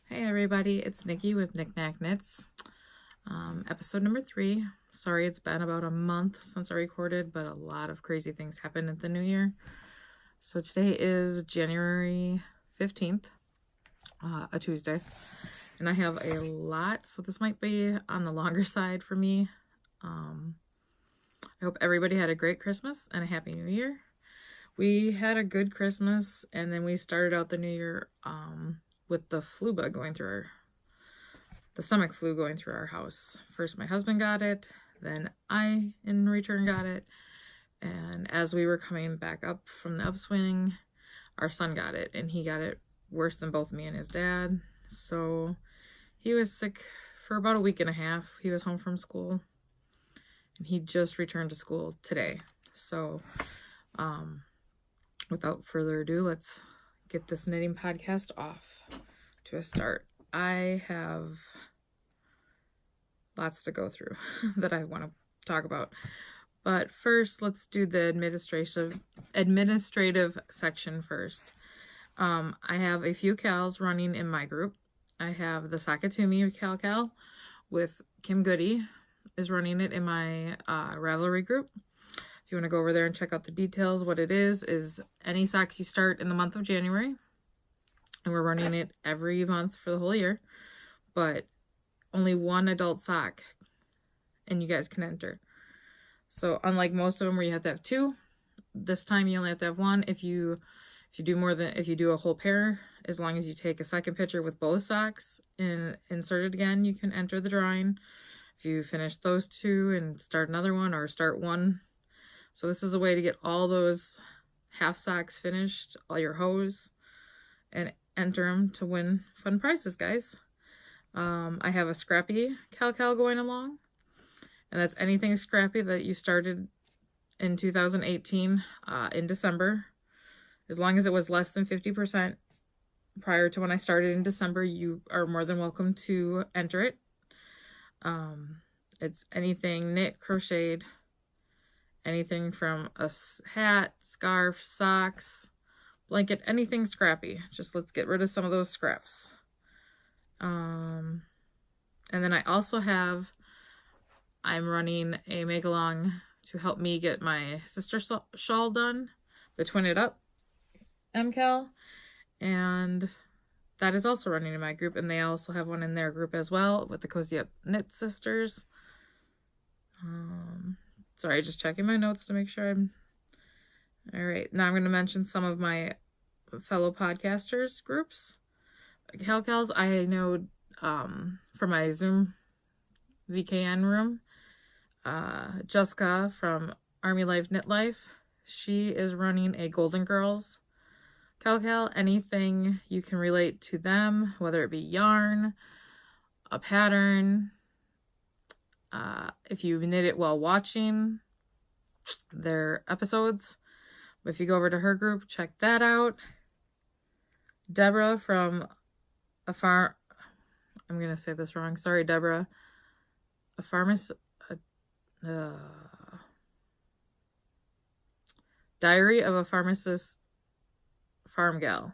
Hey everybody, it's Nikki with Nicnacknits. Episode number 3. Sorry it's been about a month since I recorded, but a lot of crazy things happened at the new year. So today is January 15th, a Tuesday, and I have a lot, so this might be on the longer side for me. I hope everybody had a great Christmas and a Happy New Year. We had a good Christmas, and then we started out the new year with the flu bug going through the stomach flu going through our house. First my husband got it, then I in return got it, and as we were coming back up from the upswing, our son got it, and he got it worse than both me and his dad. So he was sick for about a week and a half. He was home from school, and he just returned to school today. So without further ado, let's get this knitting podcast off to a start. I have lots to go through that I want to talk about. But first, let's do the administrative section first. I have a few cals running in my group. I have the Sakatumi cal with Kim Goody is running it in my Ravelry group. If you want to go over there and check out the details, what it is any socks you start in the month of January, and we're running it every month for the whole year, but only one adult sock, and you guys can enter. So unlike most of them where you have to have two, this time you only have to have one. If you do a whole pair, as long as you take a second picture with both socks and insert it again, you can enter the drawing. If you finish those two and start another one, or start one. So this is a way to get all those half socks finished, all your hose, and enter them to win fun prizes, guys. I have a scrappy cal going along, and that's anything scrappy that you started in 2018 in December. As long as it was less than 50% prior to when I started in December, you are more than welcome to enter it. It's anything knit, crocheted, anything from a hat, scarf, socks, blanket, anything scrappy. Just let's get rid of some of those scraps. And then I also I'm running a make along to help me get my sister shawl done, the Twin It Up MCal, and that is also running in my group, and they also have one in their group as well with the Cozy Up Knit Sisters. Sorry, just checking my notes to make sure I'm... Alright, now I'm going to mention some of my fellow podcasters groups. Cals, I know from my Zoom VKN room, Jessica from Army Life Knit Life, she is running a Golden Girls cal. Anything you can relate to them, whether it be yarn, a pattern, if you knit it while watching their episodes. If you go over to her group, check that out. Deborah from a farm, I'm gonna say this wrong, sorry Deborah, Diary of a Pharmacist Farm Gal,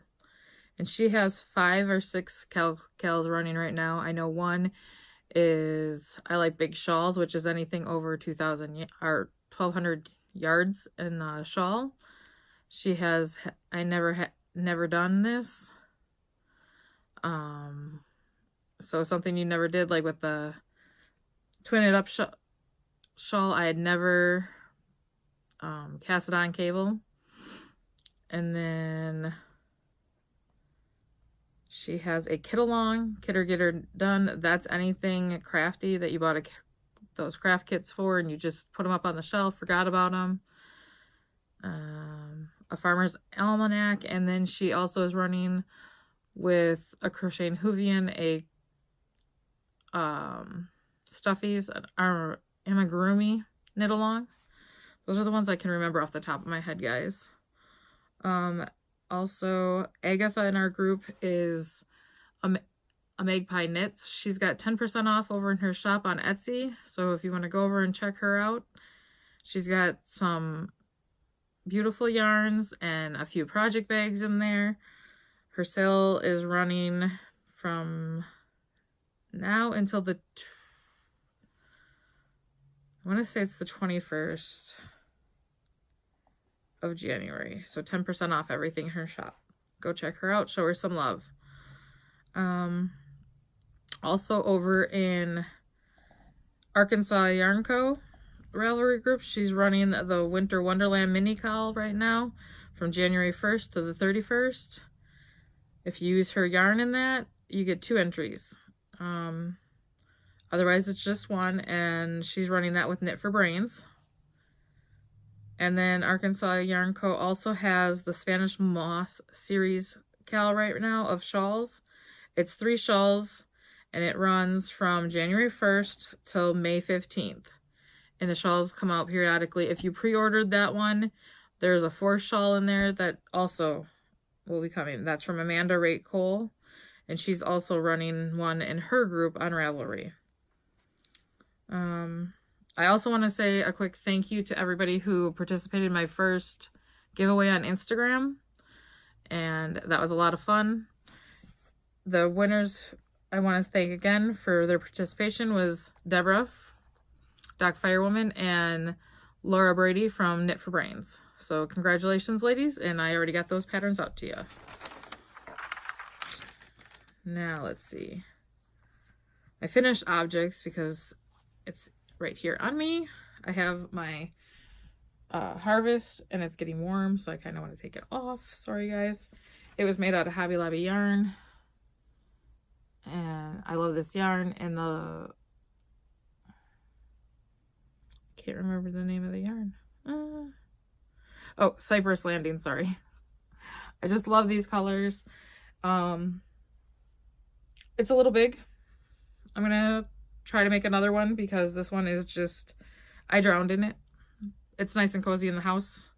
and she has 5 or 6 cals running right now. I know one is I Like Big Shawls, which is anything over 2,000 or 1,200 yards in a shawl. She has never done this. So something you never did, like with the Twin It Up shawl, I had never cast it on cable. And then she has a kit along, Kit or Get Her Done. That's anything crafty that you bought those craft kits for, and you just put them up on the shelf, forgot about them. A Farmer's Almanac, and then she also is running with a Crochet and Hoovian, a Stuffies, an Amigurumi knit along. Those are the ones I can remember off the top of my head, guys. Also, Agatha in our group is a Magpie Knits. She's got 10% off over in her shop on Etsy, so if you want to go over and check her out, she's got some beautiful yarns and a few project bags in there. Her sale is running from now until the, I want to say it's the 21st of January. So 10% off everything in her shop. Go check her out. Show her some love. Also over in Arkansas Yarn Co. Ravelry group, she's running the Winter Wonderland mini cowl right now from January 1st to the 31st. If you use her yarn in that, you get 2 entries. Otherwise, it's just 1, and she's running that with Knit for Brains. And then Arkansas Yarn Co. also has the Spanish Moss series cowl right now of shawls. It's 3 shawls, and it runs from January 1st till May 15th. And the shawls come out periodically. If you pre-ordered that one, there's a 4th shawl in there that also will be coming. That's from Amanda Rate Cole, and she's also running one in her group on Ravelry. I also want to say a quick thank you to everybody who participated in my first giveaway on Instagram, and that was a lot of fun. The winners I want to thank again for their participation was Deborah, Doc Firewoman, and Laura Brady from Knit for Brains. So congratulations, ladies, and I already got those patterns out to you. Now let's see. My finished objects, because it's right here on me. I have my Harvest, and it's getting warm, so I kind of want to take it off. Sorry, guys. It was made out of Hobby Lobby yarn, and I love this yarn. And the can't remember the name of the yarn. Oh, Cypress Landing, sorry. I just love these colors. It's a little big. I'm gonna try to make another one because this one is just, I drowned in it. It's nice and cozy in the house,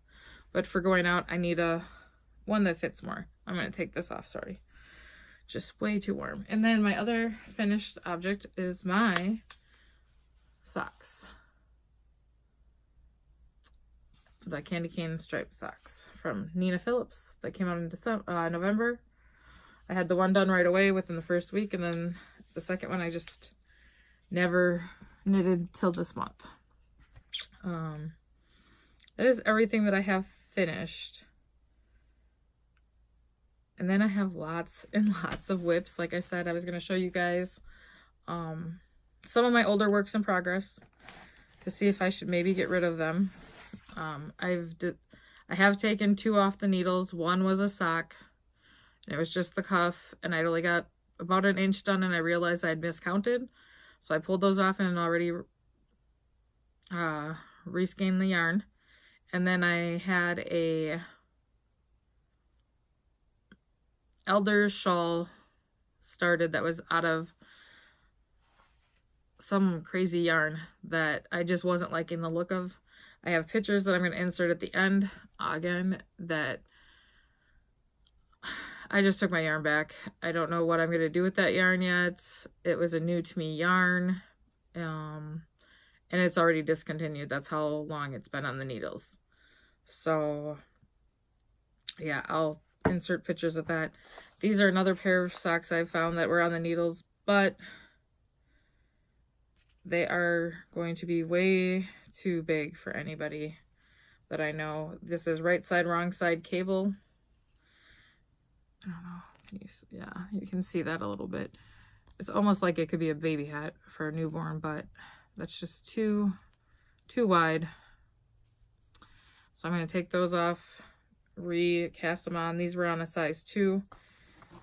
but for going out, I need a one that fits more. I'm gonna take this off, sorry. Just way too warm. And then my other finished object is my socks. The candy cane striped socks from Nina Phillips that came out in November. I had the one done right away within the first week, and then the second one I just never knitted till this month. That is everything that I have finished. And then I have lots and lots of whips. Like I said, I was going to show you guys some of my older works in progress to see if I should maybe get rid of them. I have taken 2 off the needles. One was a sock, and it was just the cuff, and I'd only got about an inch done, and I realized I'd miscounted. So I pulled those off and already reskeined the yarn. And then I had a Elder shawl started that was out of some crazy yarn that I just wasn't liking the look of. I have pictures that I'm going to insert at the end again that I just took my yarn back. I don't know what I'm going to do with that yarn yet. It was a new to me yarn, and it's already discontinued. That's how long it's been on the needles. So yeah, I'll insert pictures of that. These are another pair of socks I found that were on the needles, but they are going to be way too big for anybody that I know. This is right side, wrong side cable. I don't know. Yeah, you can see that a little bit. It's almost like it could be a baby hat for a newborn, but that's just too wide. So I'm going to take those off, recast them on. These were on a size 2,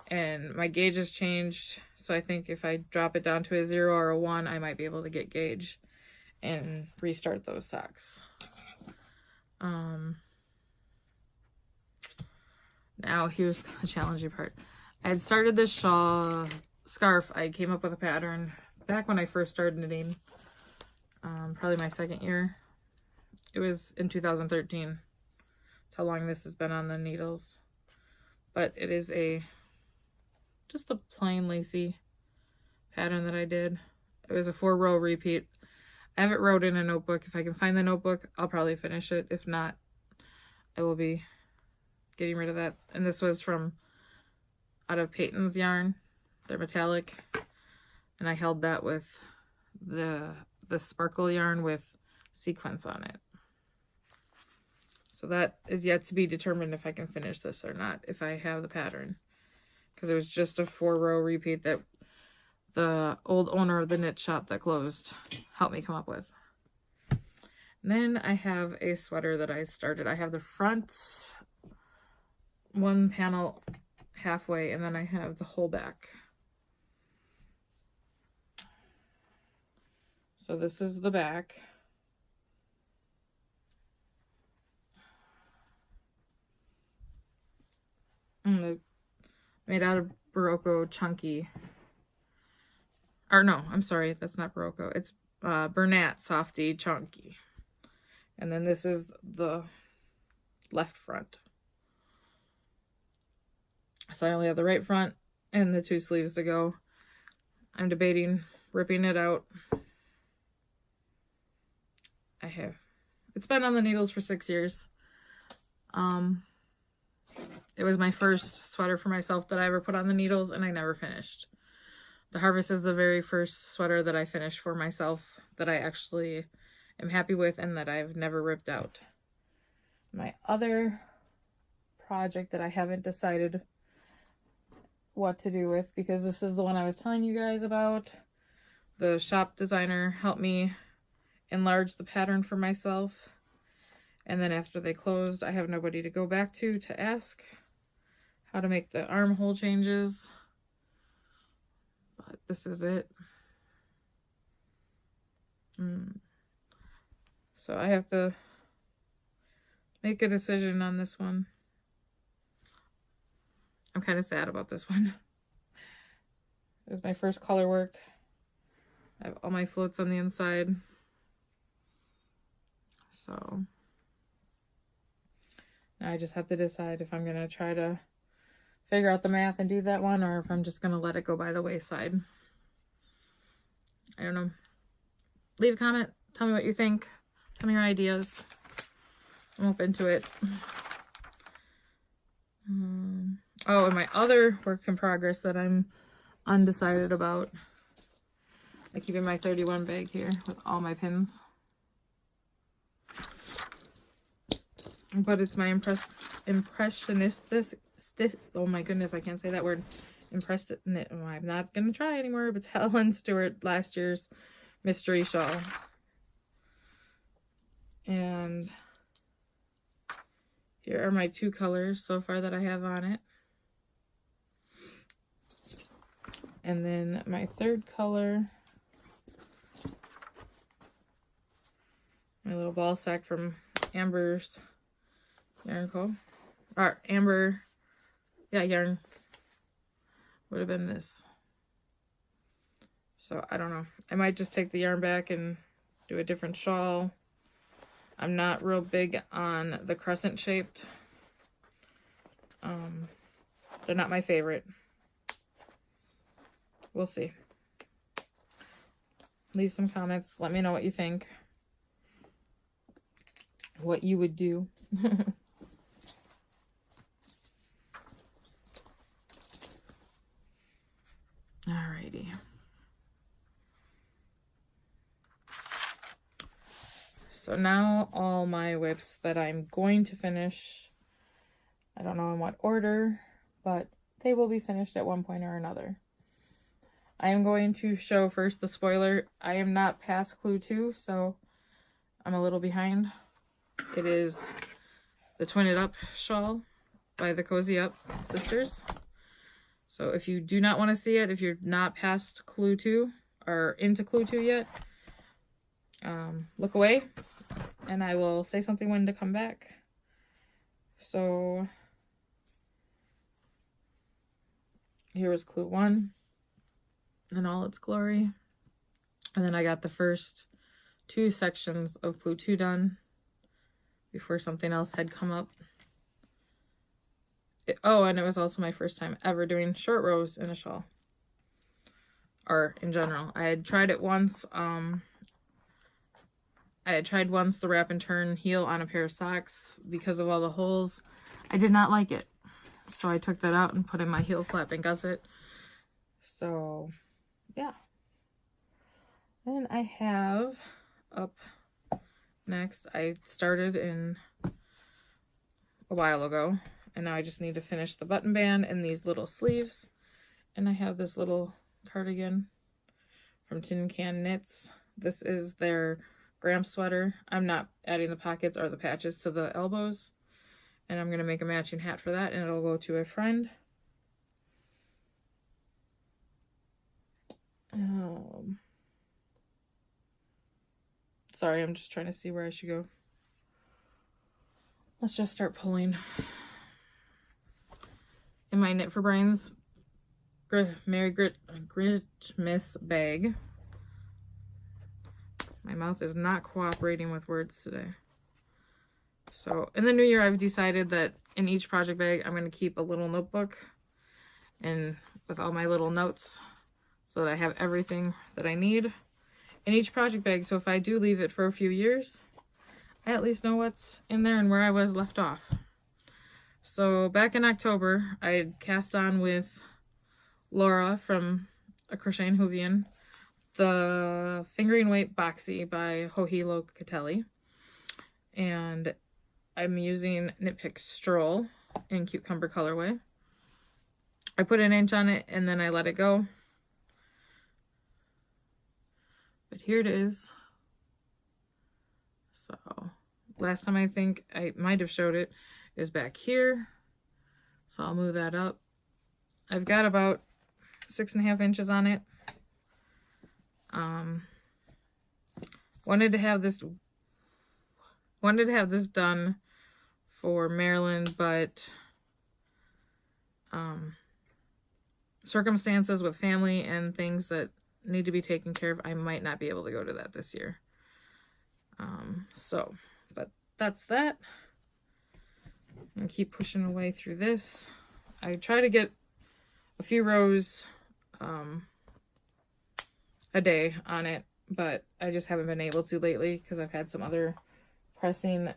and my gauge has changed. So I think if I drop it down to a 0 or a 1, I might be able to get gauge and restart those socks. Now here's the challenging part. I had started this shawl scarf. I came up with a pattern back when I first started knitting, probably my second year. It was in 2013. That's how long this has been on the needles. But it is just a plain lacy pattern that I did. It was a 4-row repeat. I have it wrote in a notebook. If I can find the notebook, I'll probably finish it. If not, I will be getting rid of that. And this was from out of Peyton's yarn. They're metallic. And I held that with the sparkle yarn with sequins on it. So that is yet to be determined if I can finish this or not, if I have the pattern. Because it was just a 4-row repeat that the old owner of the knit shop that closed helped me come up with. And then I have a sweater that I started. I have the front one panel halfway, and then I have the whole back. So this is the back. It's made out of Barocco chunky. Or no, I'm sorry, that's not Barocco. It's Bernat Softy Chunky. And then this is the left front. So I only have the right front and the 2 sleeves to go. I'm debating ripping it out. It's been on the needles for 6 years. It was my first sweater for myself that I ever put on the needles, and I never finished. The Harvest is the very first sweater that I finished for myself that I actually am happy with and that I've never ripped out. My other project that I haven't decided what to do with, because this is the one I was telling you guys about. The shop designer helped me enlarge the pattern for myself, and then after they closed, I have nobody to go back to ask how to make the armhole changes. But this is it. So I have to make a decision on this one. I'm kind of sad about this one. It was my first color work. I have all my floats on the inside. So now I just have to decide if I'm going to try to figure out the math and do that one, or if I'm just going to let it go by the wayside. I don't know. Leave a comment. Tell me what you think. Tell me your ideas. I'm open to it. Oh, and my other work in progress that I'm undecided about. I keep in my 31 bag here with all my pins. But it's my impressionistic, oh my goodness, I can't say that word. I'm not going to try anymore. But it's Helen Stewart last year's mystery shawl. And here are my 2 colors so far that I have on it. And then my 3rd color, my little ball sack from Amber's Yarn Co. Or Amber, yeah, yarn would have been this. So I don't know. I might just take the yarn back and do a different shawl. I'm not real big on the crescent shaped. They're not my favorite. We'll see. Leave some comments. Let me know what you think. What you would do. Alrighty. So now all my whips that I'm going to finish, I don't know in what order, but they will be finished at one point or another. I am going to show first the spoiler. I am not past clue 2, so I'm a little behind. It is the Twin It Up shawl by the Cozy Up sisters. So if you do not want to see it, if you're not past clue 2 or into clue 2 yet, look away and I will say something when to come back. So here was clue 1 in all its glory. And then I got the first 2 sections of clue 2 done before something else had come up. Oh, and it was also my first time ever doing short rows in a shawl. Or in general. I had tried it once. I had tried once the wrap and turn heel on a pair of socks because of all the holes. I did not like it. So I took that out and put in my heel flap and gusset. So yeah. Then I have up next, I started in a while ago, and now I just need to finish the button band and these little sleeves. And I have this little cardigan from Nicnacknits. This is their Gram sweater. I'm not adding the pockets or the patches to the elbows, and I'm going to make a matching hat for that, and it'll go to a friend. Sorry, I'm just trying to see where I should go. Let's just start pulling. In my Knit for Brains Merry Gritmas bag. My mouth is not cooperating with words today. So in the new year, I've decided that in each project bag, I'm going to keep a little notebook and with all my little notes so that I have everything that I need in each project bag. So if I do leave it for a few years, I at least know what's in there and where I was left off. So back in October, I had cast on with Laura from A Crochet and Hoovian the Fingering Weight Boxy by Hohilo Catelli. And I'm using Knit Pick Stroll in Cucumber colorway. I put an inch on it and then I let it go. But here it is. So last time I think I might have showed it is back here. So I'll move that up. I've got about 6.5 inches on it. Wanted to have this done for Maryland, but circumstances with family and things that need to be taken care of, I might not be able to go to that this year. But that's that. And keep pushing away through this. I try to get a few rows a day on it, but I just haven't been able to lately because I've had some other pressing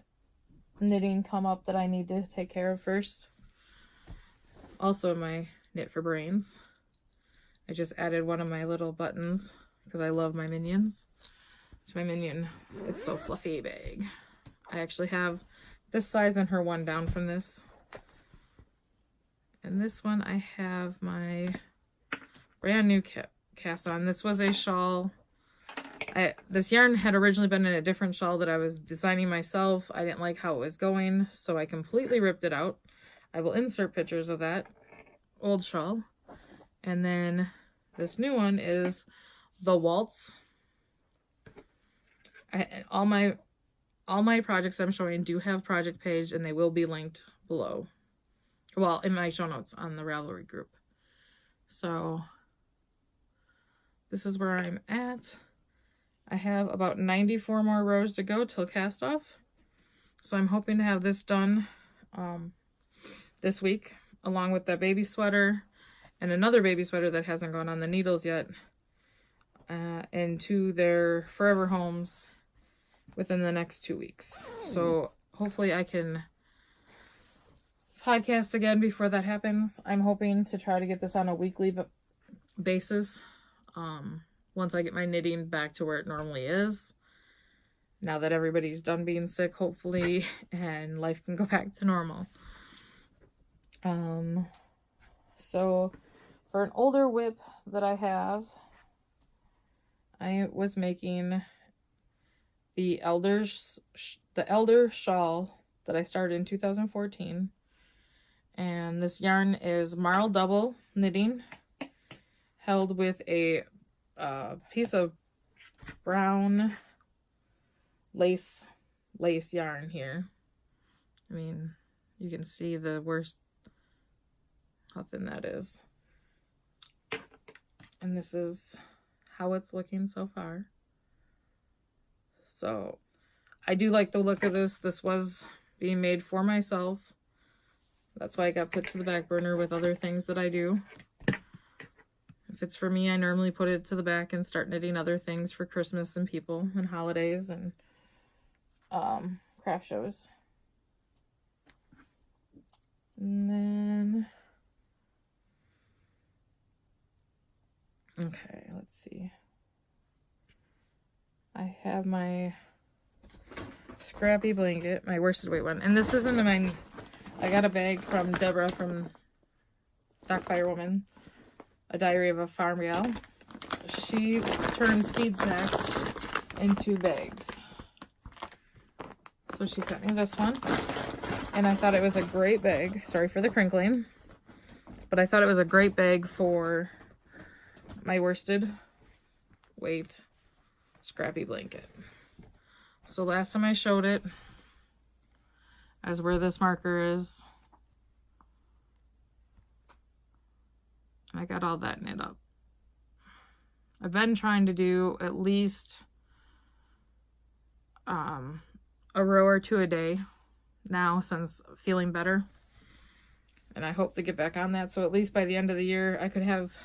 knitting come up that I need to take care of first. Also my Knit for Brains, I just added one of my little buttons because I love my minions to my Minion It's So Fluffy bag. I actually have this size and her one down from this. And this one I have my brand new cast on. This was a shawl. This yarn had originally been in a different shawl that I was designing myself. I didn't like how it was going, so I completely ripped it out. I will insert pictures of that old shawl. And then this new one is the Waltz. All my projects I'm showing do have project page, and they will be linked below. Well, in my show notes on the Ravelry group. So this is where I'm at. I have about 94 more rows to go till cast off. So I'm hoping to have this done this week, along with that baby sweater and another baby sweater that hasn't gone on the needles yet, into their forever homes within the next 2 weeks. So hopefully I can podcast again before that happens. I'm hoping to try to get this on a weekly basis once I get my knitting back to where it normally is, now that everybody's done being sick, hopefully, and life can go back to normal. So for an older whip that I have, I was making the elder shawl that I started in 2014. And this yarn is Marl Double Knitting, held with a piece of brown lace yarn here. I mean, you can see the worst how thin that is. And this is how it's looking so far. So I do like the look of this. This was being made for myself. That's why it got put to the back burner with other things that I do. If it's for me, I normally put it to the back and start knitting other things for Christmas and people and holidays and craft shows. And then Okay, let's see. I have my scrappy blanket, my worsted weight one. And this isn't mine. I got a bag from Deborah from Doc Firewoman, A Diary of a Farm Gal. She turns feed snacks into bags. So she sent me this one. And I thought it was a great bag. Sorry for the crinkling. But I thought it was a great bag for my worsted weight scrappy blanket. So last time I showed it as where this marker is. I got all that knit up. I've been trying to do at least a row or two a day now since feeling better. And I hope to get back on that. So at least by the end of the year, I could have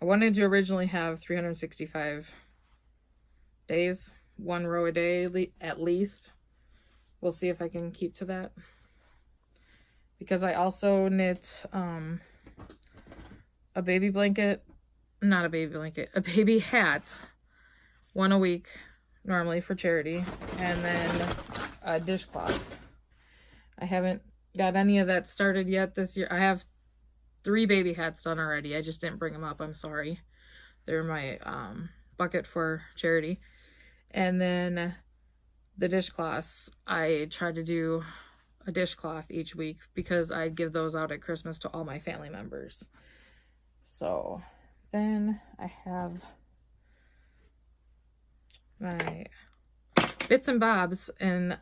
I wanted to originally have 365 days, 1 row a day at least. We'll see if I can keep to that. Because I also knit a baby blanket, not a baby blanket, a baby hat, 1 a week normally for charity, and then a dishcloth. I haven't got any of that started yet this year. I have 3 baby hats done already. I just didn't bring them up. I'm sorry. They're my bucket for charity. And then the dishcloths, I try to do a dishcloth each week because I give those out at Christmas to all my family members. So then I have my bits and bobs, and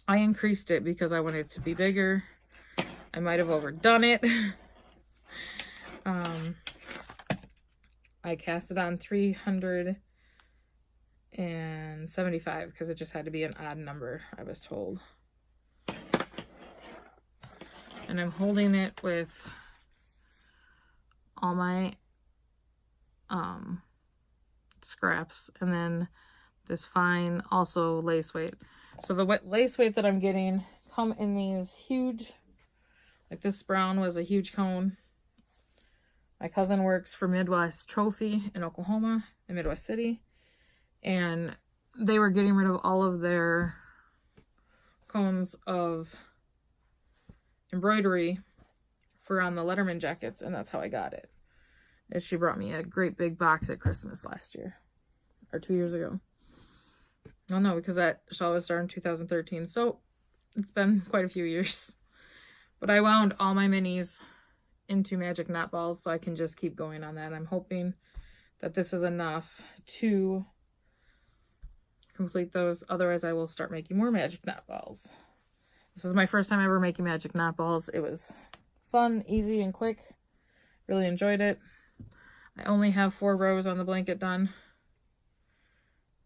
I increased it because I wanted it to be bigger. I might have overdone it. I cast it on 375 because it just had to be an odd number, I was told. And I'm holding it with all my scraps, and then this fine also lace weight. So the lace weight that I'm getting come in these huge, like this brown was a huge cone. My cousin works for Midwest Trophy in Oklahoma, in Midwest City, and they were getting rid of all of their cones of embroidery for on the Letterman jackets, and that's how I got it. And she brought me a great big box at Christmas last year, or 2 years ago. Oh no, because that shawl was started in 2013, so it's been quite a few years. But I wound all my minis into magic knot balls, so I can just keep going on that. I'm hoping that this is enough to complete those. Otherwise, I will start making more magic knot balls. This is my first time ever making magic knot balls. It was fun, easy, and quick. Really enjoyed it. I only have 4 rows on the blanket done,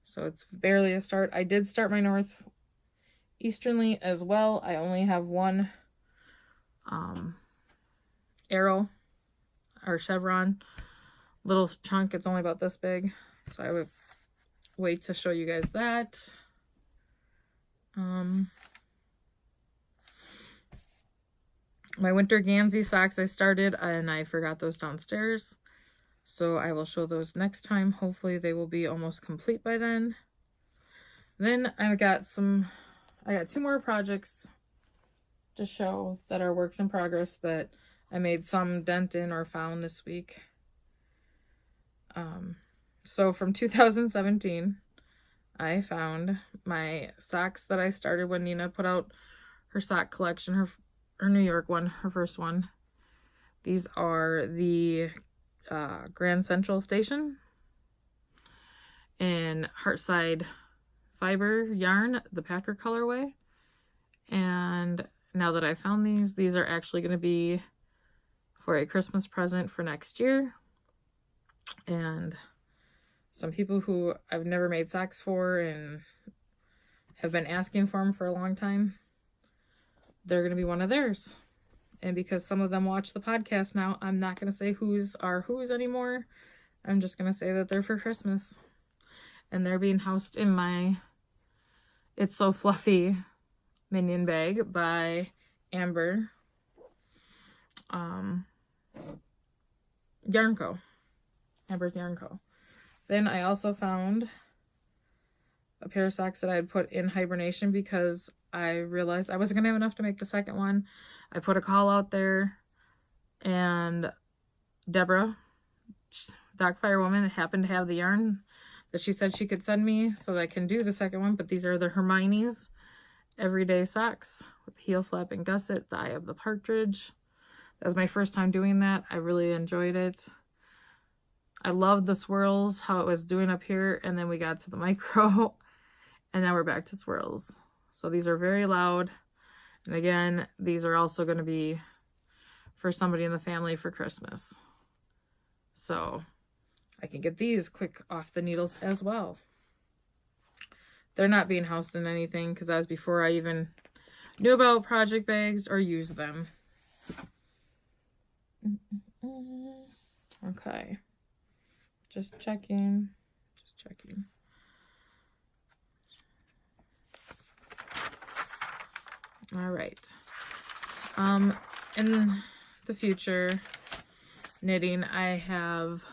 so it's barely a start. I did start my northeasternly as well. I only have 1 arrow or chevron little chunk. It's only about this big, so I would wait to show you guys that. My winter Gansey socks I started, and I forgot those downstairs, so I will show those next time. Hopefully they will be almost complete by then. Then I got 2 more projects to show that are works in progress that I made some dent in or found this week. So from 2017, I found my socks that I started when Nina put out her sock collection, her New York one, her first one. These are the Grand Central Station in Heartside fiber yarn, the Packer colorway. And now that I found these are actually going to be for a Christmas present for next year. And some people who I've never made socks for and have been asking for them for a long time, they're going to be one of theirs. And because some of them watch the podcast now, I'm not going to say whose are whose anymore. I'm just going to say that they're for Christmas. And they're being housed in my It's So Fluffy minion bag by Amber. Yarn Co. Amber's Yarn Co. Then I also found a pair of socks that I had put in hibernation because I realized I wasn't going to have enough to make the second one. I put a call out there, and Deborah, Doc Firewoman, happened to have the yarn that she said she could send me so that I can do the second one. But these are the Hermione's Everyday Socks with heel flap and gusset, the Eye of the Partridge. That was my first time doing that. I really enjoyed it. I loved the swirls, how it was doing up here, and then we got to the micro, and now we're back to swirls. So these are very loud. And again, these are also going to be for somebody in the family for Christmas. So I can get these quick off the needles as well. They're not being housed in anything because that was before I even knew about project bags or used them. Okay. Just checking. All right. In the future knitting, I have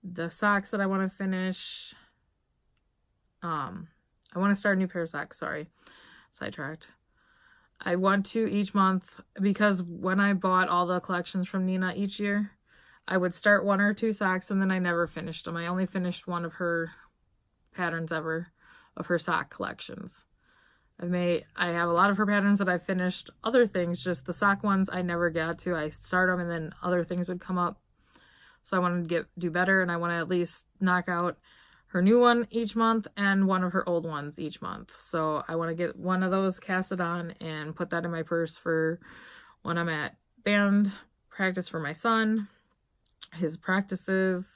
the socks that I want to finish. I want to start a new pair of socks. Sorry, sidetracked. I want to each month, because when I bought all the collections from Nina each year, I would start 1 or 2 socks and then I never finished them. I only finished one of her patterns ever of her sock collections. I have a lot of her patterns that I finished. Other things, just the sock ones, I never got to. I start them and then other things would come up. So I wanted to do better, and I want to at least knock out her new one each month and one of her old ones each month. So I want to get one of those casted on and put that in my purse for when I'm at band practice for my son, his practices,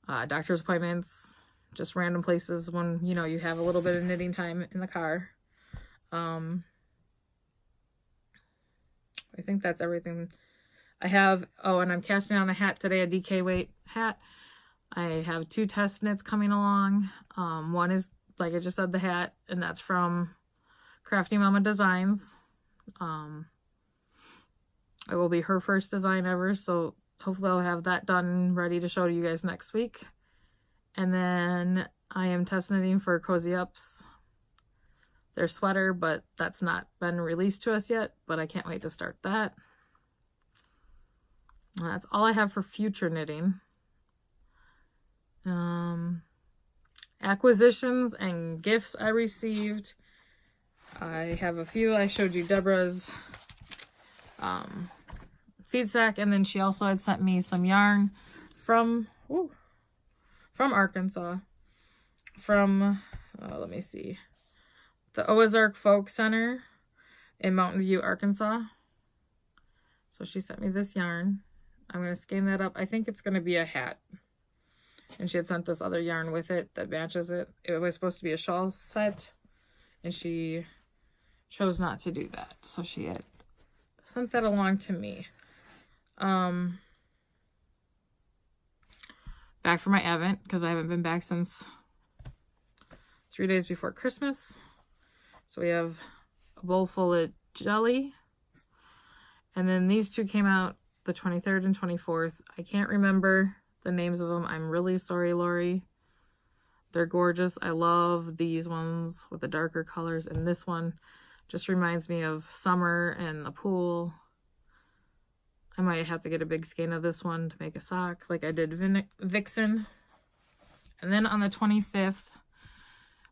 doctor's appointments, just random places when, you know, you have a little bit of knitting time in the car. I think that's everything. I have, oh, and I'm casting on a hat today, a DK weight hat. I have 2 test knits coming along. One is, like I just said, the hat, and that's from Crafty Mama Designs. It will be her first design ever, so hopefully I'll have that done, ready to show to you guys next week. And then I am test knitting for Cozy Ups, their sweater, but that's not been released to us yet, but I can't wait to start that. That's all I have for future knitting. Acquisitions and gifts I received. I have a few. I showed you Deborah's feed sack, and then she also had sent me some yarn from Arkansas, from let me see, the Ozark Folk Center in Mountain View, Arkansas. So she sent me this yarn. I'm going to scan that up. I think it's going to be a hat. And she had sent this other yarn with it that matches it. It was supposed to be a shawl set, and she chose not to do that. So she had sent that along to me. Back for my Advent, because I haven't been back since 3 days before Christmas. So we have a bowl full of jelly. And then these 2 came out the 23rd and 24th. I can't remember the names of them. I'm really sorry, Lori. They're gorgeous. I love these ones with the darker colors, and this one just reminds me of summer and the pool. I might have to get a big skein of this one to make a sock like I did Vixen. And then on the 25th,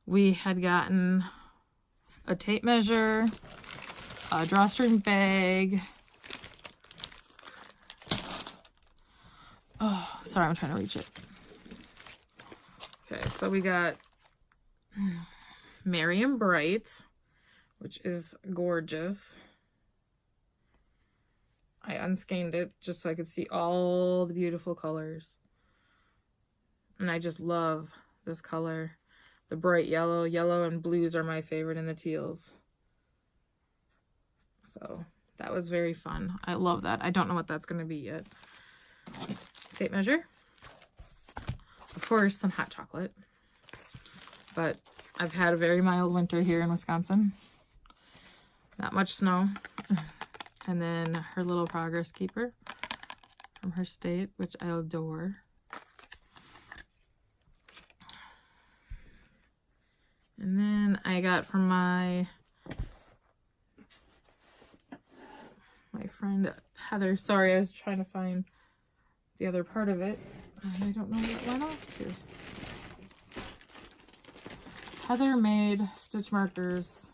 we had gotten a tape measure, a drawstring bag. Oh, sorry, I'm trying to reach it. Okay, so we got Merry and Bright, which is gorgeous. I unskeined it just so I could see all the beautiful colors. And I just love this color. The bright yellow. Yellow and blues are my favorite, and the teals. So that was very fun. I love that. I don't know what that's going to be yet. Tape measure. Of course, some hot chocolate. But I've had a very mild winter here in Wisconsin. Not much snow. And then her little progress keeper from her state, which I adore. And then I got from my friend Heather. Sorry, I was trying to find the other part of it, and I don't know where it went off to. Heather made stitch markers.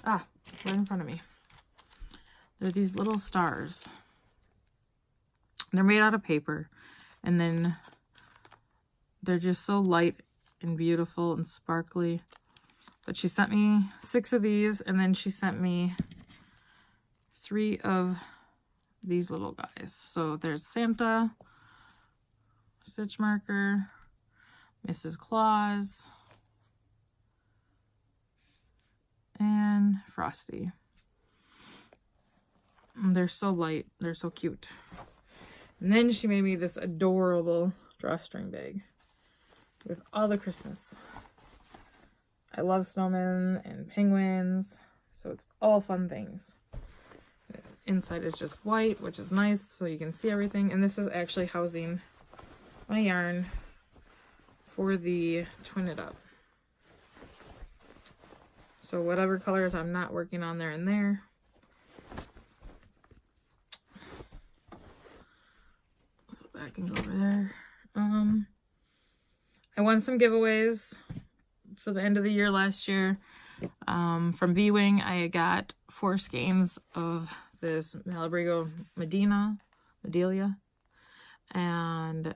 Ah, right in front of me. They're these little stars. They're made out of paper, and then they're just so light and beautiful and sparkly. But she sent me 6 of these, and then she sent me 3 of these little guys. So there's Santa, stitch marker, Mrs. Claus, and Frosty. And they're so light. They're so cute. And then she made me this adorable drawstring bag with all the Christmas. I love snowmen and penguins, so it's all fun things. Inside is just white, which is nice, so you can see everything. And this is actually housing my yarn for the Twin It Up. So whatever colors I'm not working on, they're in there. So that can go over there. I won some giveaways for the end of the year last year. From B-Wing, I got 4 skeins of this Malabrigo Medelia, and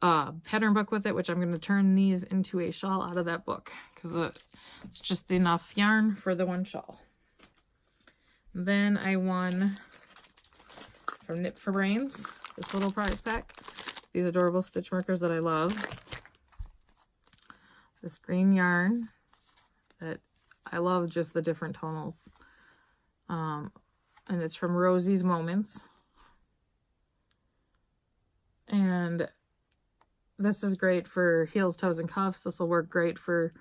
a pattern book with it, which I'm going to turn these into a shawl out of that book, because it's just enough yarn for the one shawl. Then I won from Knit for Brains, this little prize pack, these adorable stitch markers that I love. This green yarn that I love, just the different tonals. And it's from Rosie's Moments. And this is great for heels, toes, and cuffs. This will work great for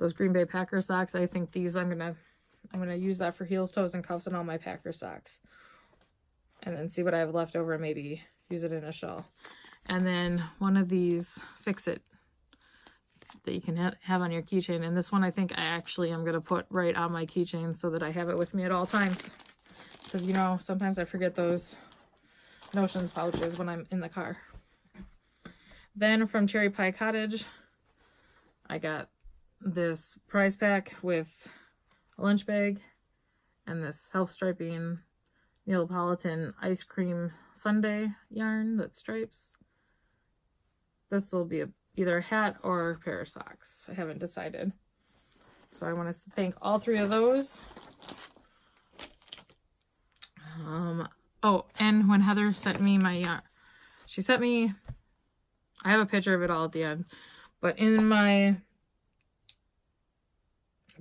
those Green Bay Packer socks. I think these I'm gonna use that for heels, toes, and cuffs and all my Packer socks. And then see what I have left over and maybe use it in a shawl. And then one of these Fix It that you can have on your keychain. And this one I think I actually am going to put right on my keychain so that I have it with me at all times. Because, you know, sometimes I forget those Notions pouches when I'm in the car. Then from Cherry Pie Cottage, I got this prize pack with a lunch bag and this self-striping Neapolitan ice cream sundae yarn that stripes. This will be either a hat or a pair of socks. I haven't decided. So I want to thank all 3 of those. Oh, and when Heather sent me my yarn, she sent me, I have a picture of it all at the end, but in my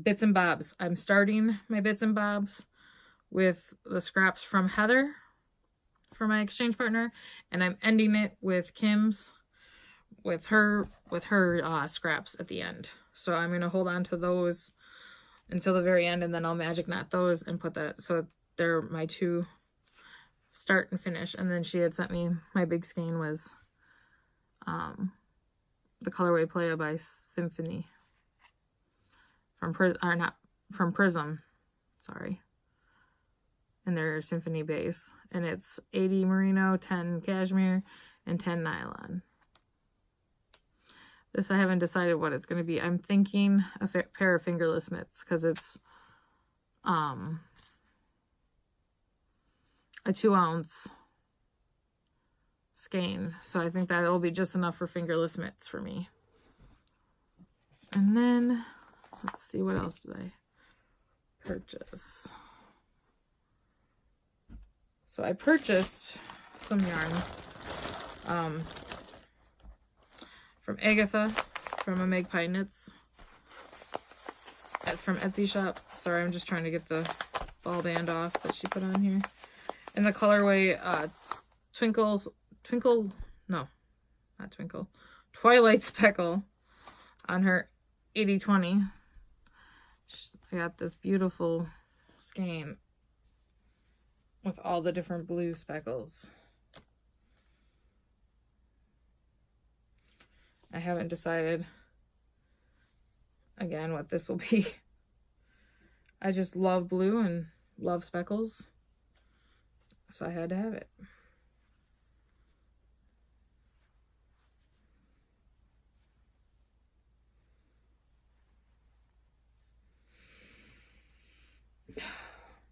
bits and bobs, I'm starting my bits and bobs with the scraps from Heather for my exchange partner, and I'm ending it with Kim's with her scraps at the end. So I'm going to hold on to those until the very end, and then I'll magic knot those and put that, so they're my 2 start and finish. And then she had sent me, my big skein was the colorway Playa by Symphony from Prism, sorry, and their Symphony base, and it's 80 merino, 10 cashmere, and 10 nylon. This I haven't decided what it's going to be. I'm thinking a pair of fingerless mitts, because it's a 2-ounce skein, so I think that'll be just enough for fingerless mitts for me. And then let's see, what else did I purchase? So I purchased some yarn from Agatha from a Magpie Knits from Etsy shop. Sorry, I'm just trying to get the ball band off that she put on here. In the colorway Twilight Speckle on her 80/20. I got this beautiful skein. with all the different blue speckles. I haven't decided, again, what this will be. I just love blue and love speckles, so I had to have it.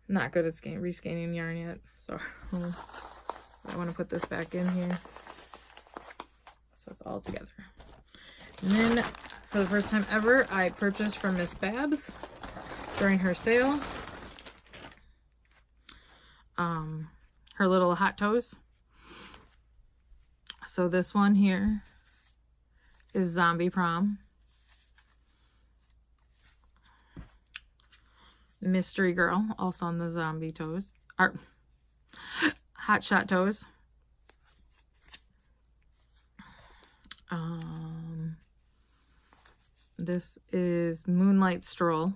Not good at rescanning yarn yet, so I want to put this back in here so it's all together. And then for the first time ever, I purchased from Miss Babs during her sale her little hot toes. So this one here is Zombie Prom. Mystery Girl, also on the zombie toes. Hot Shot toes. This is Moonlight Stroll,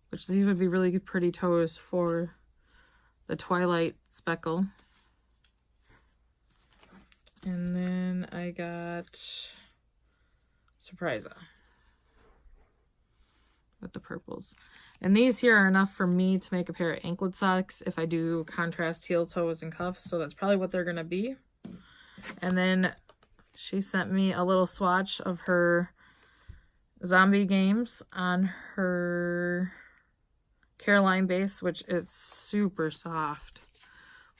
which these would be really pretty toes for the Twilight Speckle. And then I got Surprisa with the purples. And these here are enough for me to make a pair of anklet socks if I do contrast heel toes and cuffs. So that's probably what they're going to be. And then she sent me a little swatch of her zombie games on her Caroline base, which it's super soft.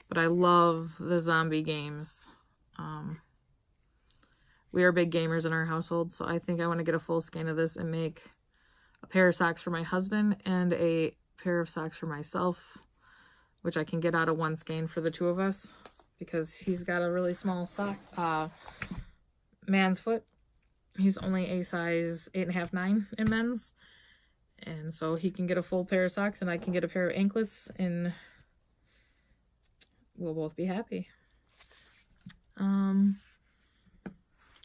But I love the zombie games. We are big gamers in our household, so I think I want to get a full skein of this and make a pair of socks for my husband and a pair of socks for myself, which I can get out of one skein for the two of us because he's got a really small sock, man's foot. He's only a size 8.5, 9 in men's. And so he can get a full pair of socks and I can get a pair of anklets and we'll both be happy.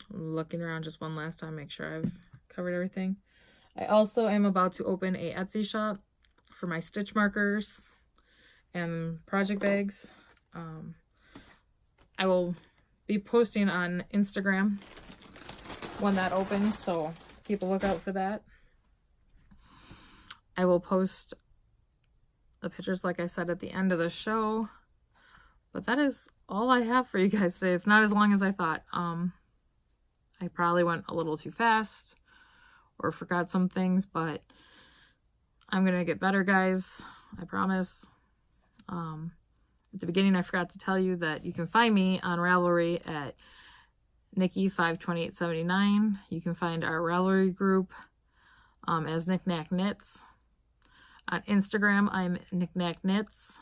Looking around just one last time, make sure I've covered everything. I also am about to open a Etsy shop for my stitch markers and project bags. I will be posting on Instagram when that opens, so keep a lookout for that. I will post the pictures, like I said, at the end of the show. But that is all I have for you guys today. It's not as long as I thought. I probably went a little too fast or forgot some things, but I'm going to get better, guys. I promise. At the beginning, I forgot to tell you that you can find me on Ravelry at Nikki52879. You can find our Ravelry group as Nicnacknits. On Instagram, I'm Nicnacknits.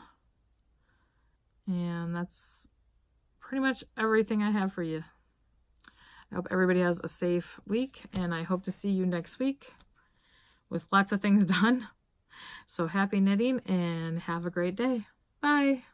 And that's pretty much everything I have for you. I hope everybody has a safe week, and I hope to see you next week with lots of things done. So happy knitting, and have a great day. Bye.